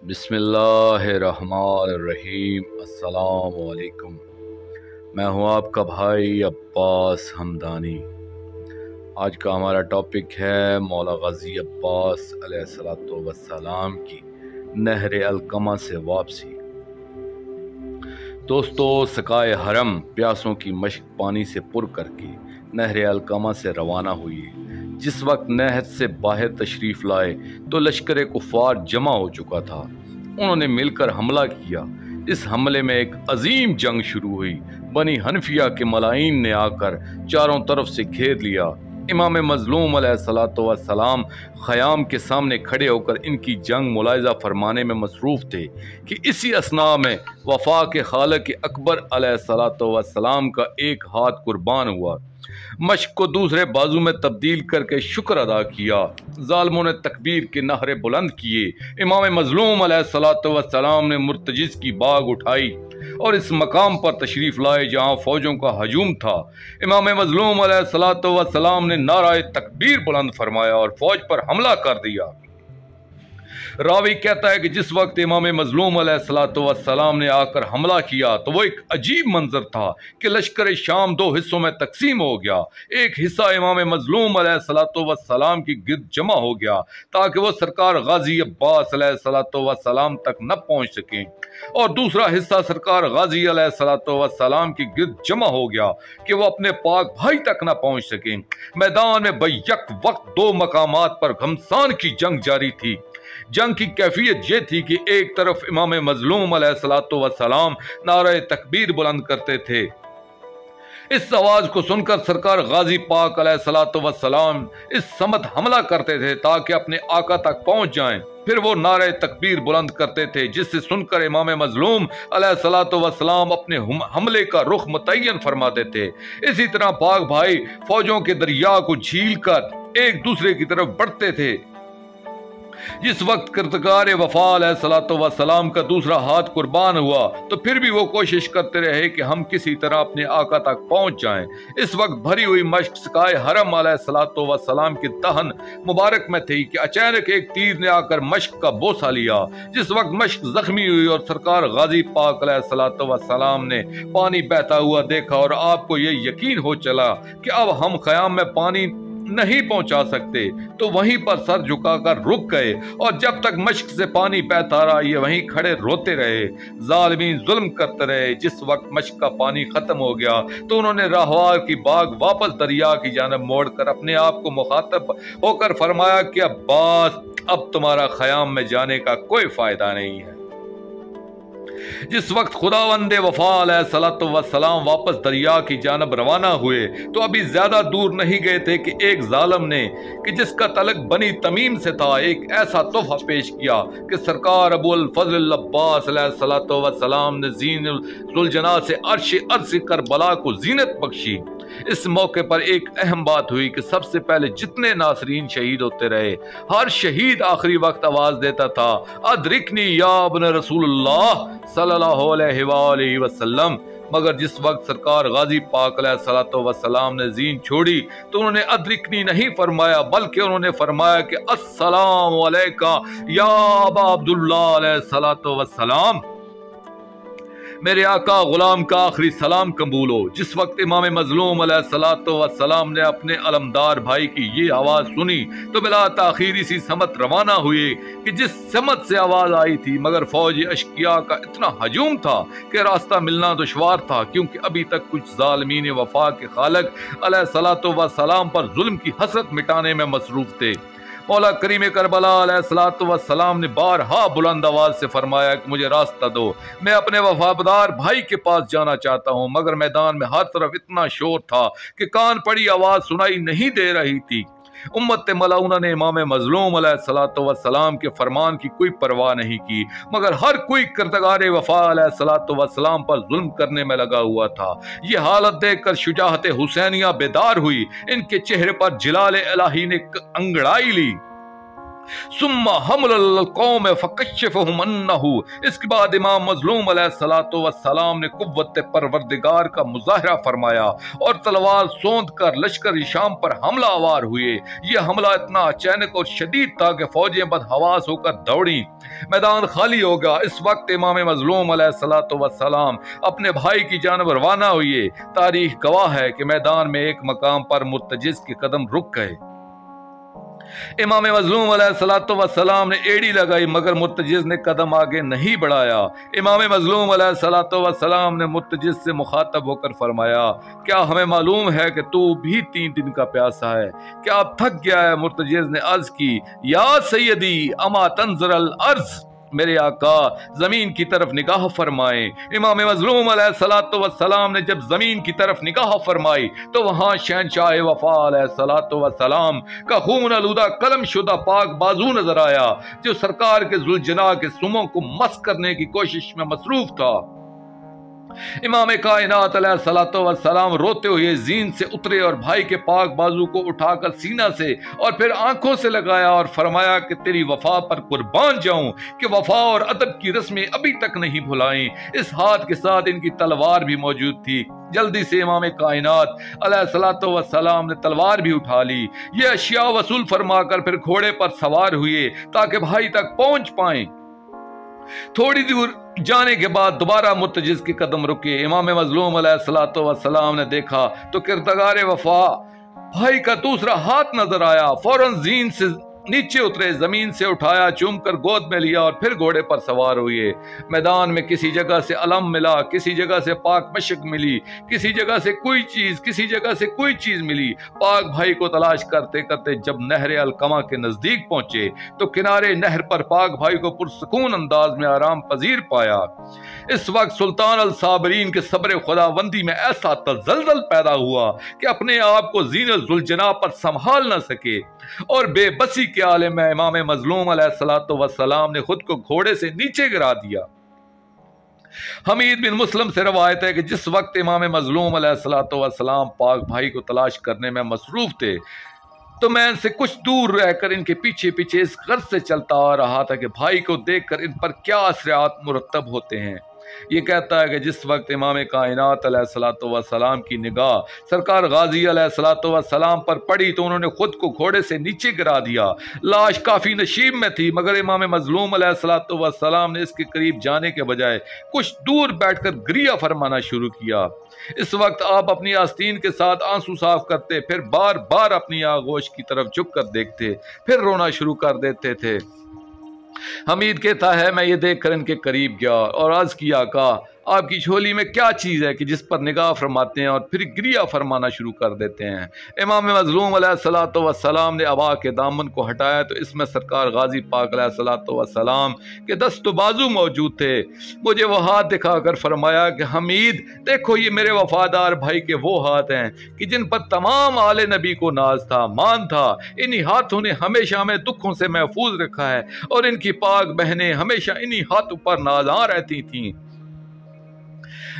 بسم اللہ الرحمن الرحیم۔ السلام علیکم۔ میں ہوں آپ کا بھائی عباس حمدانی۔ آج کا ہمارا ٹاپک ہے مولا غازی عباس علیہ السلام کی نہر القمہ سے واپسی۔ دوستو، سقائے حرم پیاسوں کی مشق پانی سے پر کر کے نہر القمہ سے روانہ ہوئی۔ جس وقت نہر سے باہر تشریف لائے تو لشکر کفار جمع ہو چکا تھا۔ انہوں نے مل کر حملہ کیا۔ اس حملے میں ایک عظیم جنگ شروع ہوئی۔ بنی حنفیہ کے ملائین نے آ کر چاروں طرف سے گھیر لیا۔ امام مظلوم علیہ السلام خیام کے سامنے کھڑے ہو کر ان کی جنگ ملاحظہ فرمانے میں مصروف تھے کہ اسی اثناء میں وفا کے خالق اکبر علیہ السلام کا ایک ہاتھ قربان ہوا۔ مشق کو دوسرے بازو میں تبدیل کر کے شکر ادا کیا۔ ظالموں نے تکبیر کے نعرے بلند کیے۔ امام مظلوم علیہ السلام نے مرتجز کی باگ اٹھائی اور اس مقام پر تشریف لائے جہاں فوجوں کا ہجوم تھا۔ امام مظلوم علیہ السلام نے نعرہ تکبیر بلند فرمایا اور فوج پر حملہ کر دیا۔ راوی کہتا ہے کہ جس وقت امام مظلوم علیہ السلام نے آ کر حملہ کیا تو وہ ایک عجیب منظر تھا کہ لشکر شام دو حصوں میں تقسیم ہو گیا۔ ایک حصہ امام مظلوم علیہ السلام کی گرد جمع ہو گیا تاکہ وہ سرکار غازی عباس علیہ السلام تک نہ پہنچ سکیں، اور دوسرا حصہ سرکار غازی علیہ السلام کی گرد جمع ہو گیا کہ وہ اپنے پاک بھائی تک نہ پہنچ سکیں۔ میدان میں بیک وقت دو مقامات پر گھمسان کی جنگ جاری تھی۔ جنگ کی کیفیت یہ تھی کہ ایک طرف امام مظلوم علیہ السلام نعرہ تکبیر بلند کرتے تھے۔ اس آواز کو سن کر سرکار غازی پاک علیہ السلام اس سمت حملہ کرتے تھے تاکہ اپنے آقا تک پہنچ جائیں۔ پھر وہ نعرہ تکبیر بلند کرتے تھے جس سے سن کر امام مظلوم علیہ السلام اپنے حملے کا رخ متعین فرماتے تھے۔ اسی طرح پاک بھائی فوجوں کے دریا کو جھیل کر ایک دوسرے کی طرف بڑھتے تھے۔ جس وقت کردگار وفا علیہ السلام کا دوسرا ہاتھ قربان ہوا تو پھر بھی وہ کوشش کرتے رہے کہ ہم کسی طرح اپنے آقا تک پہنچ جائیں۔ اس وقت بھری ہوئی مشق سقائے حرم علیہ السلام کے دہن مبارک میں تھی کہ اچانک ایک تیر نے آ کر مشق کا بوسہ لیا۔ جس وقت مشق زخمی ہوئی اور سرکار غازی پاک علیہ السلام نے پانی بہتا ہوا دیکھا اور آپ کو یہ یقین ہو چلا کہ اب ہم خیام میں پانی نہیں پہنچا سکتے تو وہیں پر سر جھکا کر رک گئے، اور جب تک مشق سے پانی بہتا رہا یہ وہیں کھڑے روتے رہے۔ ظالمین ظلم کرتے رہے۔ جس وقت مشق کا پانی ختم ہو گیا تو انہوں نے راہوار کی باغ واپس دریا کی جانب موڑ کر اپنے آپ کو مخاطب ہو کر فرمایا کہ عباس، اب تمہارا خیام میں جانے کا کوئی فائدہ نہیں ہے۔ جس وقت خداوند وفا علیہ السلام واپس دریا کی جانب روانہ ہوئے تو ابھی زیادہ دور نہیں گئے تھے کہ ایک ظالم نے کہ جس کا تعلق بنی تمیم سے تھا ایک ایسا تحفہ پیش کیا کہ سرکار ابو الفضل عباس علیہ السلام نے زین ذوالجناح سے عرش کربلا کو زینت بخشی۔ اس موقع پر ایک اہم بات ہوئی کہ سب سے پہلے جتنے ناصرین شہید ہوتے رہے ہر شہید آخری وقت آواز دیتا تھا، ادرکنی یا ابن رسول اللہ صلی اللہ علیہ وآلہ وسلم۔ مگر جس وقت سرکار غازی پاک علیہ السلام نے زین چھوڑی تو انہوں نے ادرکنی نہیں فرمایا بلکہ انہوں نے فرمایا کہ السلام علیکہ یا ابا عبداللہ علیہ السلام، میرے آقا غلام کا آخری سلام قبول ہو۔ جس وقت امام مظلوم علیہ السلام نے اپنے علمدار بھائی کی یہ آواز سنی تو بلا تاخیر اسی سمت روانہ ہوئے کہ جس سمت سے آواز آئی تھی، مگر فوج اشقیاء کا اتنا ہجوم تھا کہ راستہ ملنا دشوار تھا، کیونکہ ابھی تک کچھ ظالمین وفا کے خالق علیہ السلام پر ظلم کی حسرت مٹانے میں مصروف تھے۔ مولا کریم کربلا علیہ السلام نے بارہا بلند آواز سے فرمایا کہ مجھے راستہ دو، میں اپنے وفادار بھائی کے پاس جانا چاہتا ہوں، مگر میدان میں ہر طرف اتنا شور تھا کہ کان پڑی آواز سنائی نہیں دے رہی تھی۔ امت ملعونہ نے امام مظلوم علیہ السلام کے فرمان کی کوئی پرواہ نہیں کی، مگر ہر کوئی کردگار وفا علیہ السلام پر ظلم کرنے میں لگا ہوا تھا۔ یہ حالت دیکھ کر شجاعت حسینیہ بیدار ہوئی، ان کے چہرے پر جلال الہی نے انگڑائی لی सुम्मा हमल कौम फकशफहुम अन्नहु। इसके बाद इमाम मजलूम अलैहिस्सलातु वस्सलाम ने कुव्वत परवरदिगार का मुजाहरा फरमाया और तलवार सौंध कर लश्कर शाम पर हमला आवर हुए। यह हमला इतना अचानक और शदीद था कि फौजें बदहवास होकर दौड़ी, मैदान खाली हो गया। इस वक्त इमाम मजलूम अलैहिस्सलातु वस्सलाम अपने भाई की जानब रवाना हुए। तारीख गवाह है कि मैदान में एक मकाम पर मुर्तजिज के कदम रुक गए। इमाम मजलूम अलैहिस्सलातु वस्सलाम ने एड़ी लगाई मगर मुर्तजिज ने कदम आगे नहीं बढ़ाया। इमाम मजलूम अलैहिस्सलातु वस्सलाम ने मुर्तजिज से मुखातब होकर फरमाया, क्या हमें मालूम है कि तू भी 3 दिन का प्यासा है, क्या अब थक गया है? मुर्तजिज ने अर्ज की, या सैयदी अमा तंजरल अर्ज, मेरे आका जमीन की तरफ निगाह फरमाए। इमाम मजलूम अलैहिस्सलातु वस्सलाम ने जब जमीन की तरफ निगाह फरमाई तो वहां शहंशाह वफा अलैहिस्सलातु वस्सलाम का खून आलूदा कलम शुदा पाक बाजू नजर आया, जो सरकार के जुल्जना के सुमों को मस करने की कोशिश में मसरूफ था। इमाम कायनात अलैहिस्सलातु वस्सलाम रोते हुए जीन से उतरे और भाई के पाक बाजू को उठाकर सीना से और फिर आंखों से लगाया और फरमाया कि तेरी वफा पर कुर्बान जाऊं कि वफा और अदब की रस्में अभी तक नहीं भुलाई। इस हाथ के साथ इनकी तलवार भी मौजूद थी। जल्दी से इमाम कायनात अलैहिस्सलातु वस्सलाम ने तलवार भी उठा ली। ये अशिया वसूल फरमाकर फिर घोड़े पर सवार हुए ताकि भाई तक पहुंच पाएं। थोड़ी दूर जाने के बाद दोबारा मुर्तजिज के कदम रुके। इमाम मजलूम अलैहिस्सलातु वस्सलाम ने देखा तो किरदार वफा भाई का दूसरा हाथ नजर आया। फौरन जीन से नीचे उतरे, जमीन से उठाया, चूम कर गोद में लिया और फिर घोड़े पर सवार हुए। मैदान में किसी जगह से अलम मिला, किसी जगह से पाक मशक मिली, किसी जगह से कोई चीज, किसी जगह से कोई चीज मिली। पाक भाई को तलाश करते करते जब नहर अलकमा के नजदीक पहुंचे तो किनारे नहर पर पाक भाई को पुरसकून अंदाज में आराम पजीर पाया। इस वक्त सुल्तान अल साबरीन के सब्र खुदाबंदी में ऐसा तजल्जल पैदा हुआ कि अपने आप को ज़ीनत जुल्जना पर संभाल न सके और बेबसी के आलम में इमाम मजलूम अलैहिस्सलातु वस्सलाम ने खुद को घोड़े से नीचे गिरा दिया। हमीद बिन मुस्लिम से रवायत है कि जिस वक्त इमाम मजलूम अलैहिस्सलातु वस्सलाम पाक भाई को तलाश करने में मसरूफ थे तो मैं इनसे कुछ दूर रहकर इनके पीछे पीछे इस गर्ज से चलता आ रहा था कि भाई को देखकर इन पर क्या असरात मुरतब होते हैं। ये कहता है कि जिस वक्त इमाम कायनात अलैहिस्सलातु वस्सलाम की निगाह सरकार गाजी अलैहिस्सलातु वस्सलाम पर पड़ी तो उन्होंने खुद को घोड़े से नीचे गिरा दिया। लाश काफ़ी नशीब में थी मगर इमाम मजलूम अलैहिस्सलातु वस्सलाम ने इसके करीब जाने के बजाय कुछ दूर बैठकर गरिया फरमाना शुरू किया। इस वक्त आप अपनी आस्तीन के साथ आंसू साफ करते, फिर बार बार अपनी आगोश की तरफ झुक कर देखते, फिर रोना शुरू कर देते थे। हमीद कहता है मैं ये देख कर इनके करीब गया और अर्ज किया, आका आपकी झोली में क्या चीज़ है कि जिस पर निगाह फरमाते हैं और फिर गिरिया फरमाना शुरू कर देते हैं। इमाम मजलूम अलैहिस्सलातु वस्सलाम ने अबा के दामन को हटाया तो इसमें सरकार गाजी पाक अलैहिस्सलातु वस्सलाम के दस्त बाजू मौजूद थे। मुझे वो हाथ दिखाकर फरमाया कि हमीद देखो ये मेरे वफादार भाई के वो हाथ हैं कि जिन पर तमाम आले नबी को नाज था, मान था। इन्हीं हाथों ने हमेशा हमें दुखों से महफूज रखा है और इनकी पाक बहनें हमेशा इन्हीं हाथों पर नाज़ां रहती थीं।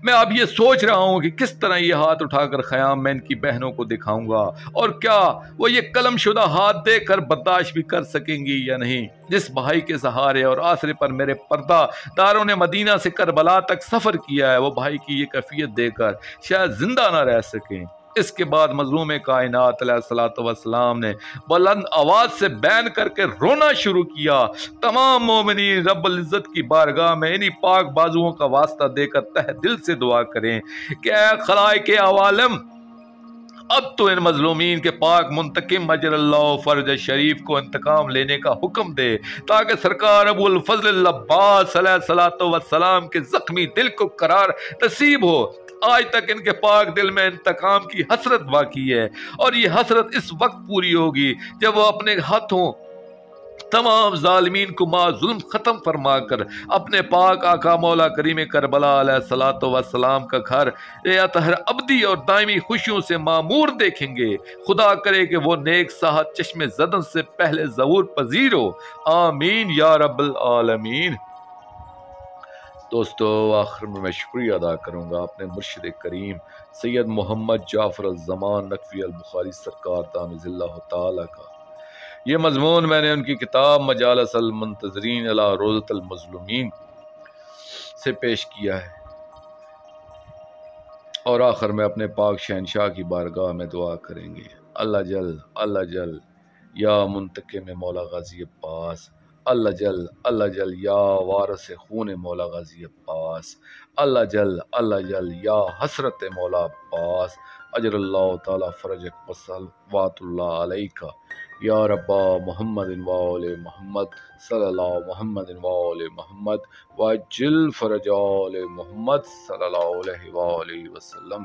मैं अब ये सोच रहा हूँ कि किस तरह ये हाथ उठाकर ख़याम मैं इनकी बहनों को दिखाऊंगा और क्या वो ये कलमशुदा हाथ देखकर बर्दाश्त भी कर सकेंगी या नहीं। जिस भाई के सहारे और आसरे पर मेरे पर्दा दारों ने मदीना से करबला तक सफ़र किया है वो भाई की ये कैफियत देखकर शायद जिंदा ना रह सकें। इसके बाद मज़लूम कायनात अलैहिस्सलातु वस्सलाम ने बुलंद आवाज़ से बैन करके रोना शुरू किया। तमाम मोमिनीन रब्बुल इज़्ज़त की बारगाह में इन्हीं पाक बाजुओं का वास्ता देकर तहे दिल से दुआ करें कि ऐ खलाइके अवालम अब तो इन मजलूमीन के पाक मुंतकिम अजरल्लाह फर्ज शरीफ को इंतकाम लेने का हुक्म दे ताकि सरकार अबुल फज़ल अब्बास अलैहिस्सलातु वस्सलाम के ज़ख्मी दिल को करार नसीब हो। आज तक इनके पाक दिल में इंतकाम की हसरत बाकी है और ये हसरत इस वक्त पूरी होगी जब वो अपने हाथों तमाम जालिमीन को जुल्म ख़त्म फरमा कर अपने पाक आका मौला करीम करबला अलैहिस्सलातु वस्सलाम का घर अतहर अबदी और दायमी खुशियों से मामूर देखेंगे। खुदा करे कि वो नेक साहत चश्मे ज़दन से पहले ज़हूर पजीर हो। आमीन या रब्बल आलमीन। दोस्तों आखिर में मैं शुक्रिया अदा करूँगा अपने मुर्शिद करीम सैयद मोहम्मद जाफ़र अल ज़मान नकवी अल बुखारी सरकार तामिज़िल्लाहु ताला का یہ مضمون میں نے ان کی کتاب مجالس المنتظرین الی روضۃ المظلومین سے پیش کیا ہے۔ اور آخر میں اپنے پاک شہنشاہ کی بارگاہ میں دعا کریں گے۔ اللہ جل یا منتقم مولا غازی عباس، اللہ جل یا وارث خون مولا غازی عباس، اللہ جل یا حسرت مولا عباس، اجر اللہ تعالی فرجک وصلوات اللہ علیکہ یا ربا محمد و آل محمد صلی اللہ محمد و آل محمد وجل فرج آل محمد صلی اللہ علیہ وآلہ وسلم۔